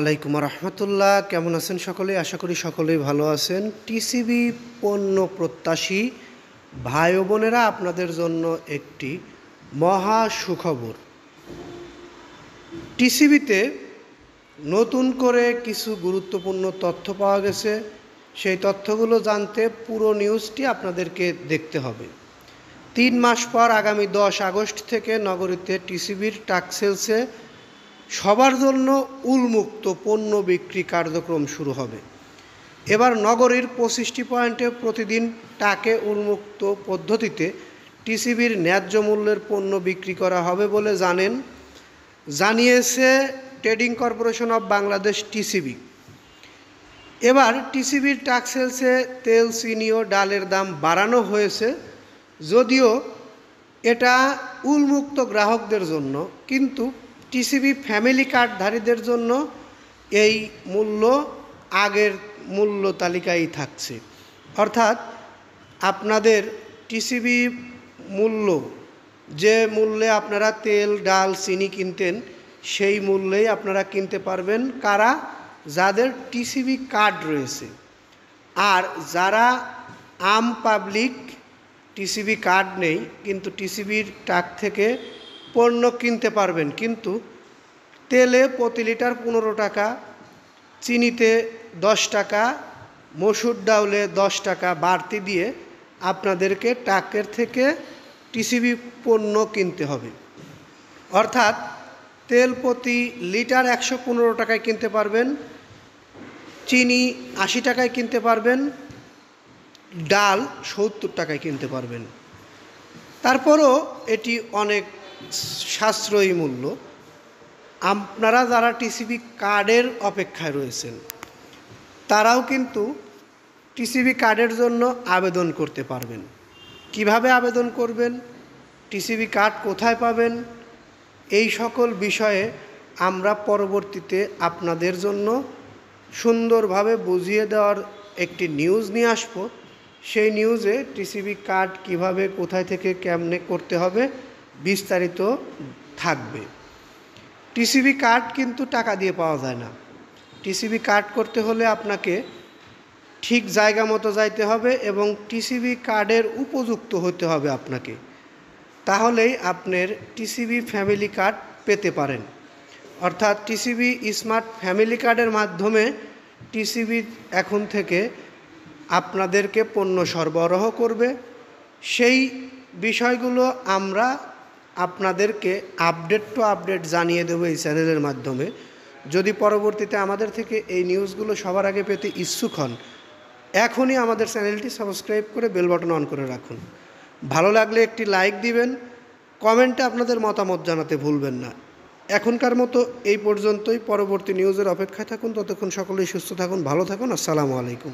আলাইকুম রহমতুল্লাহ। কেমন আছেন সকলে? আশা করি সকলেই ভালো আছেন। টিসিবি পণ্য প্রত্যাশী ভাই ও বোনেরা, আপনাদের জন্য একটি মহা সুখবর। টিসিবিতে নতুন করে কিছু গুরুত্বপূর্ণ তথ্য পাওয়া গেছে। সেই তথ্যগুলো জানতে পুরো নিউজটি আপনাদেরকে দেখতে হবে। 3 মাস পর আগামী 10 আগস্ট থেকে নগরীতে টিসিবির টাক্সেলসে সবার জন্য উন্মুক্ত পণ্য বিক্রি কার্যক্রম শুরু হবে। এবার নগরীর 25টি পয়েন্টে প্রতিদিন টাকে উন্মুক্ত পদ্ধতিতে টিসিবির ন্যায্য মূল্যের পণ্য বিক্রি করা হবে বলে জানিয়েছে trading corporation of Bangladesh TCB. এবার টিসিবির টাক্সেলসে তেল, চিনি ও ডালের দাম বাড়ানো হয়েছে, যদিও এটা উন্মুক্ত গ্রাহকদের জন্য, কিন্তু টিসিবি ফ্যামিলি কার্ডধারীদের জন্য এই মূল্য আগের মূল্য তালিকায় থাকছে। অর্থাৎ আপনাদের টিসিবি মূল্য, যে মূল্যে আপনারা তেল, ডাল, চিনি কিনতেন, সেই মূল্যেই আপনারা কিনতে পারবেন কারা? যাদের টিসিবি কার্ড রয়েছে। আর যারা আম পাবলিক, টিসিবি কার্ড নেই কিন্তু টিসিবির টাক থেকে পণ্য কিনতে পারবেন, কিন্তু তেলে প্রতি লিটার 15 টাকা, চিনিতে 10 টাকা, মসুর ডাউলে 10 টাকা বাড়তি দিয়ে আপনাদেরকে টাকের থেকে টিসিবি পণ্য কিনতে হবে। অর্থাৎ তেল প্রতি লিটার 115 টাকায় কিনতে পারবেন, চিনি 80 টাকায় কিনতে পারবেন, ডাল 70 টাকায় কিনতে পারবেন। তারপরও এটি অনেক সাশ্রয়ী মূল্য। আপনারা যারা টিসিবি কার্ডের অপেক্ষায় রয়েছেন, তারাও কিন্তু টিসিবি কার্ডের জন্য আবেদন করতে পারবেন। কিভাবে আবেদন করবেন, টিসিবি কার্ড কোথায় পাবেন, এই সকল বিষয়ে আমরা পরবর্তীতে আপনাদের জন্য সুন্দরভাবে বুঝিয়ে দেওয়ার একটি নিউজ নিয়ে আসব। সেই নিউজে টিসিবি কার্ড কিভাবে, কোথায় থেকে, কেমনে করতে হবে বিস্তারিত থাকবে। টিসিবি কার্ড কিন্তু টাকা দিয়ে পাওয়া যায় না। টিসিবি কার্ড করতে হলে আপনাকে ঠিক জায়গা মতো যাইতে হবে এবং টিসিবি কার্ডের উপযুক্ত হতে হবে আপনাকে, তাহলেই আপনার টিসিবি ফ্যামিলি কার্ড পেতে পারেন। অর্থাৎ টিসিবি স্মার্ট ফ্যামিলি কার্ডের মাধ্যমে টিসিবি এখন থেকে আপনাদেরকে পণ্য সরবরাহ করবে। সেই বিষয়গুলো আমরা আপনাদেরকে আপডেট টু আপডেট জানিয়ে দেবো এই চ্যানেলের মাধ্যমে। যদি পরবর্তীতে আমাদের থেকে এই নিউজগুলো সবার আগে পেতে ইচ্ছুক হন, এখনই আমাদের চ্যানেলটি সাবস্ক্রাইব করে বেল বাটন অন করে রাখুন। ভালো লাগলে একটি লাইক দিবেন, কমেন্টে আপনাদের মতামত জানাতে ভুলবেন না। এখনকার মতো এই পর্যন্তই। পরবর্তী নিউজের অপেক্ষায় থাকুন। ততক্ষণ সকলেই সুস্থ থাকুন, ভালো থাকুন। আসসালামু আলাইকুম।